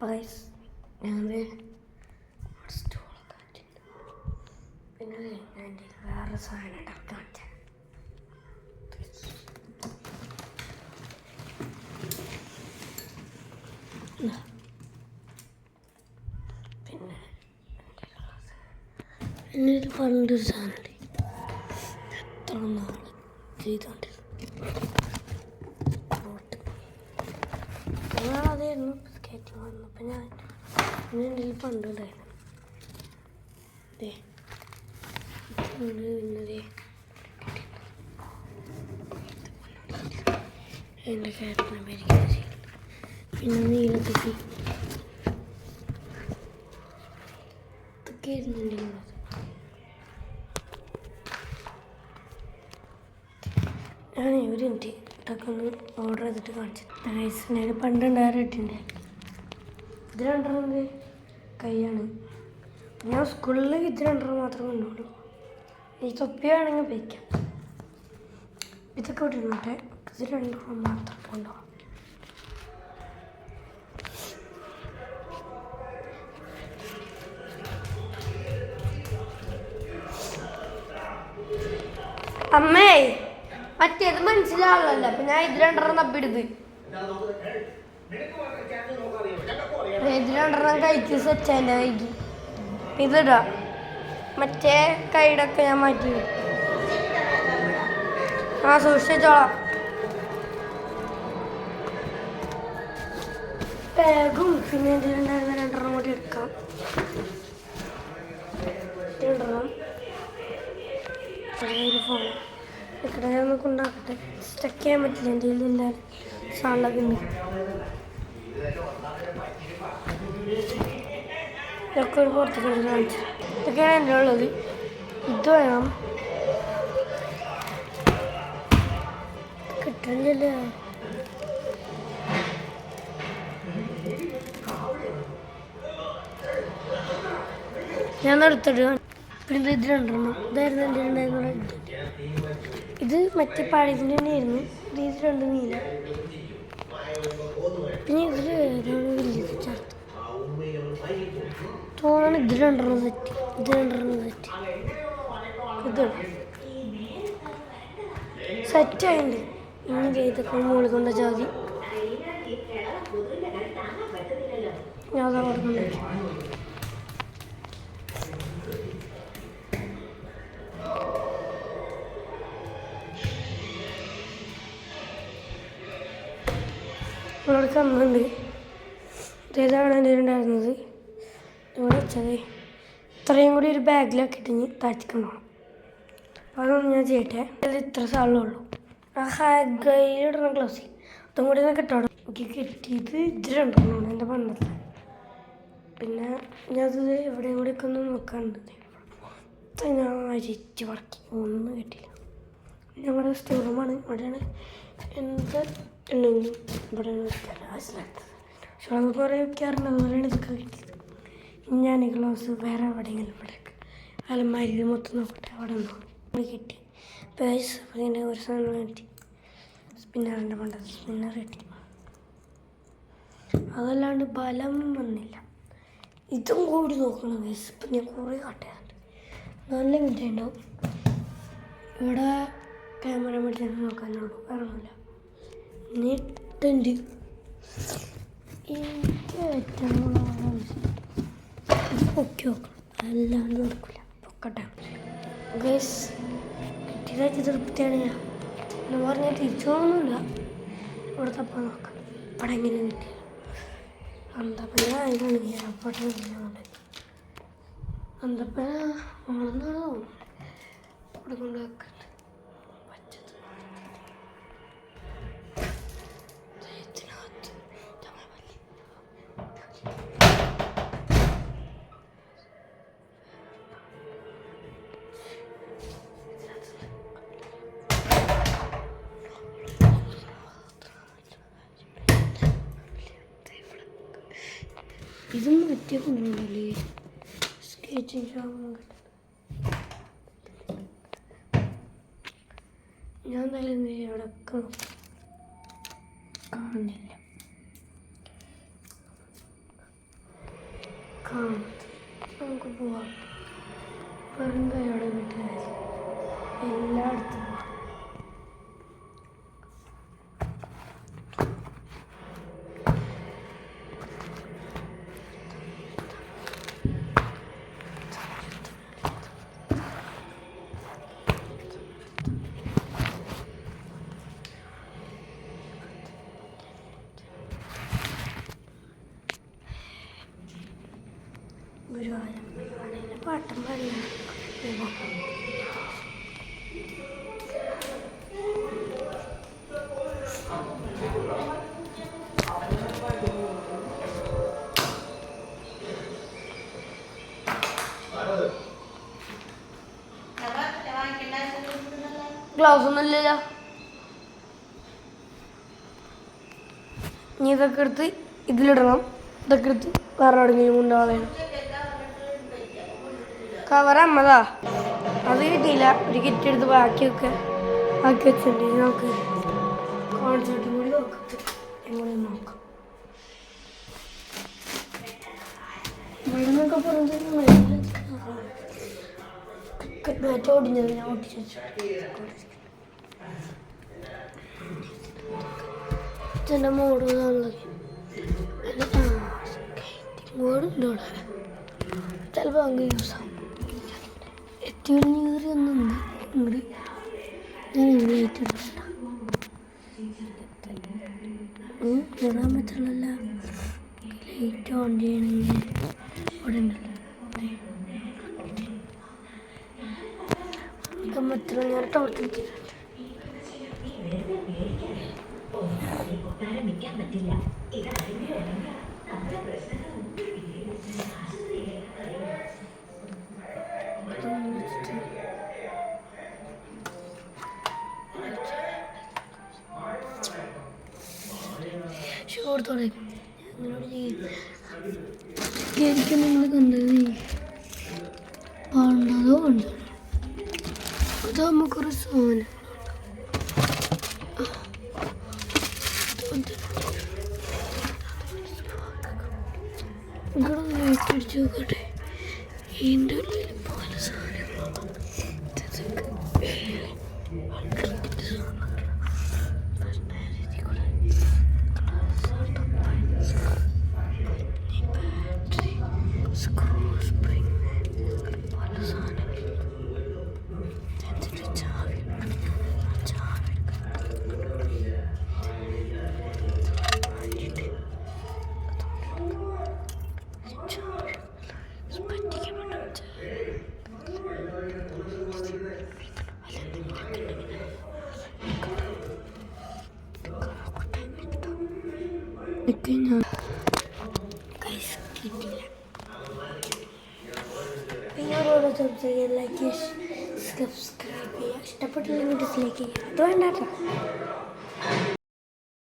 പൈസ് ഞാൻ പിന്നെ ഞാൻ വേറെ സാധനം കാണിച്ചു. പിന്നെ ഇത് പണ്ട് സാധനം എത്ര നാൾ ചെയ്തോണ്ടിരുന്നു. അതായിരുന്നു സ്കേറ്റിംഗ് വന്നപ്പോൾ ഞാൻ എൻ്റെ കയ്യിൽ പണ്ടുണ്ടായിരുന്നു. എൻ്റെ ക്യാപ്റ്റൻ അമേരിക്ക പിന്നെ നീലത്തൊക്കെ ഇതൊക്കെ ആയിരുന്നു. ഞാൻ ഒരു മിനിറ്റ് ഇതൊക്കെ ഒന്ന് ഓർഡർ ചെയ്തിട്ട് കാണിച്ചു. എൻ്റെ പണ്ടുണ്ടായിട്ടുണ്ട്. ഇത് രണ്ടെണ്ണം കൈയാണ്. ഞാൻ സ്കൂളിൽ ഇത് രണ്ടെണ്ണം മാത്രമേ കൊണ്ടുപോകുള്ളൂ. ഈ തൊപ്പി വേണമെങ്കിൽ ഉപയോഗിക്കാം. ഇതൊക്കെ ഇവിടെ ഇരുന്നോട്ടെ. ഇത് രണ്ടെണ്ണം മാത്രം കൊണ്ടുപോകാം. അമ്മേ മറ്റേത് മനസ്സിലാവുള്ളല്ലോ. അപ്പൊ ഞാൻ ഇത് രണ്ടെണ്ണം തപ്പിടുത് ഇത് രണ്ടെണ്ണം കഴിക്കും. സെറ്റാൻ്റെ കൈക്ക് ഇതിടാ. മറ്റേ കൈയുടെയൊക്കെ ഞാൻ മാറ്റി സൂക്ഷിച്ചോളാം. ബാഗും പിന്നെ ഇതിലുണ്ടായിരുന്ന രണ്ടെണ്ണം കൂടി എടുക്കാം. രണ്ടെണ്ണം ഒരു ഫോൺ ഇവിടെ നമുക്ക് ഉണ്ടാക്കട്ടെ. സ്റ്റക്ക് ചെയ്യാൻ പറ്റില്ല. എൻ്റെ കയ്യിലില്ല സാധനമൊക്കെ ഉണ്ട്. ഇതൊക്കെ ഒരു പുറത്തേക്ക് കാണിച്ചു. ഇതൊക്കെയാണ് എൻ്റെ ഉള്ളത്. ഇത് വേണം. കിട്ടുന്നില്ല. ഞാൻ എടുത്തിട്ട് പിന്നെ ഇത് രണ്ടെണ്ണം ഇതായിരുന്നു എൻ്റെ ഉണ്ടായിരുന്ന. ഇത് മറ്റേ പഴയതിൻ്റെ തന്നെയായിരുന്നു. ഇത് രണ്ട് നീല. പിന്നെ ഇതിൽ വലിയത് ചേർത്ത് തോന്നാണ്. ഇത് രണ്ടെണ്ണം സെറ്റ്. ഇത് രണ്ടെണ്ണം സെറ്റ്. ഇത് സെറ്റായിട്ടുണ്ട്. ഇനി ചെയ്തൊക്കെ മുകളിൽ കൊണ്ട ജാതി ഞാൻ അതാ കൊടുക്കണ്ടേ. ഇവിടെ കന്നുണ്ട്. ഇതേതാണ് എൻ്റെ ഉണ്ടായിരുന്നത്. ഇവിടെ വെച്ചത് ഇത്രയും കൂടി ഒരു ബാഗിലാക്കിയിട്ട് ഇനി താഴ്ത്തിക്കൊണ്ടോണം. അതൊന്നും ഞാൻ ചെയ്യട്ടെ. അതിൽ ഇത്ര സാധനമുള്ളൂ. ആ കയ്യിലിടുന്ന ഗ്ലൗസ് അതും കൂടി ഞാൻ കിട്ടണം. എനിക്ക് കിട്ടിയത് ഇത് രണ്ടെണ്ണമാണ് എൻ്റെ പണ്ടത്തെ. പിന്നെ ഞാനത് എവിടെയും കൂടിയൊക്കെ ഒന്ന് നോക്കാനുണ്ട്. ഞാൻ അരിച്ച് പറക്കി ഒന്നും കിട്ടിയില്ല. ഞങ്ങളുടെ സ്റ്റോർ റൂമാണ്. ഇവിടെയാണ് എന്ത് ഉണ്ടെങ്കിലും ഇവിടെയാണ് വയ്ക്കാൻ ആവശ്യമില്ലാത്തത്. പക്ഷെ അത് കുറേ വയ്ക്കാറുണ്ട്. അതുപോലെയാണ് ഇതൊക്കെ കിട്ടിയത്. ഞാൻ ഈ ഗ്ലൗസ് വേറെ എവിടെയെങ്കിലും ഇവിടെയൊക്കെ അലമാരി മൊത്തം നോക്കട്ടെ. അവിടെ നിന്ന് കിട്ടി. പേഴ്സ് പിന്നെ ഒരു സാധനം കിട്ടി. സ്പിന്നറിൻ്റെ പണ്ടത്തെ സ്പിന്നർ കിട്ടി. അതല്ലാണ്ട് ബലം വന്നില്ല. ഇതും കൂടി നോക്കണം പേഴ്സ്. ഇപ്പം ഞാൻ കുറേ കാട്ടിയാറുണ്ട്. നല്ല മിനിറ്റ് ഉണ്ടാവും. ഇവിടെ ക്യാമറ മറ്റേ നോക്കാനുള്ളൂ. വേറെ ഒന്നുമില്ല. നെറ്റുണ്ട്. എനിക്ക് ഏറ്റവും ഇത് പൊക്കി നോക്കണം. അല്ലാണ്ട് നടക്കില്ല. പൊക്കട്ടെ ഗൈസ്. കിട്ടിയതായിട്ട് തൃപ്തിയാണ്. ഞാൻ എന്ന് പറഞ്ഞാൽ തിരിച്ചു പോകുന്നില്ല. ഇവിടെ തപ്പാൻ നോക്കാം. ഇവിടെ എങ്ങനെ കിട്ടിയ അന്തപ്പന ആയതാണ്. അപ്പോട്ടെ അന്തപ്പന ആണെന്നാണോ ഇവിടെ കൊണ്ട് വെക്കുന്നത്. ഇതൊന്നും വ്യത്യാസമൊന്നുമില്ലേ. സ്കെച്ചിങ് ഷോപ്പ് ഞാൻ എന്തായാലും ഇവിടെ കാണുന്നില്ല. നമുക്ക് പോവാം. വെറും കൈയോടെ വീട്ടുകാർ എല്ലായിടത്തും പോവാം. ഗുരുവായൂരപ്പനെ പാട്ടം പാടിയാണ്. ഗ്ലൗസ് ഒന്നുമില്ലല്ലോ. ഇനി ഇതൊക്കെ എടുത്ത് ഇതിലിടണം. ഇതൊക്കെ എടുത്ത് വേറെ എവിടെയെങ്കിലും കൊണ്ടുപോകണം. കവർ അമ്മതാ, അത് കിട്ടിയില്ല. ഒരു കിറ്റ് എടുത്ത് ബാക്കി വെച്ചിട്ടുണ്ട്. നമുക്ക് കോൺസെർട്ടും കൂടി നോക്കാം, എങ്ങനെ നോക്കാം. ഇവിടെ നിന്നൊക്കെ പറഞ്ഞിട്ട് മാറ്റ് ഓടിഞ്ഞത് ഞാൻ ഓടിച്ചു വെച്ചു. മോടുള്ളത് മോടുണ്ട് ഇവിടെ. ചിലപ്പോൾ അങ്ങ് യൂസ് ആവും. എത്തിയൊരു കയറി ഒന്നുണ്ട് ഇങ്ങോട്ട്. ഞാൻ ഇങ്ങനെ ഏറ്റെടുത്തില്ല. കയറാൻ പറ്റുള്ളല്ല. ലൈറ്റ് ഓൺ ചെയ്യണമെങ്കിൽ ഇവിടെ ഉണ്ടല്ലോ. പറ്റുള്ള ഞാൻ ടോർച്ച് ഷോർത്തോടെ ശരിക്കും നിങ്ങൾ കണ്ടത് പാണ്ടതോ ഉണ്ട്. അത് നമുക്കൊരു സാധനം ഇവിടെ ലൈറ്റ് അടിച്ച് നോക്കട്ടെ. ഇതിൻ്റെ ഉള്ളിൽ പല സാധനങ്ങളും കിട്ടില്ല. നിങ്ങളോട് സംസാരിക്കാൻ ലൈക്ക് സബ്സ്ക്രൈബ് ചെയ്യുക. ഇഷ്ടപ്പെട്ടില്ലെങ്കിൽ ഡിസ്ലൈക്ക് ചെയ്യുക. അത് വേണ്ട.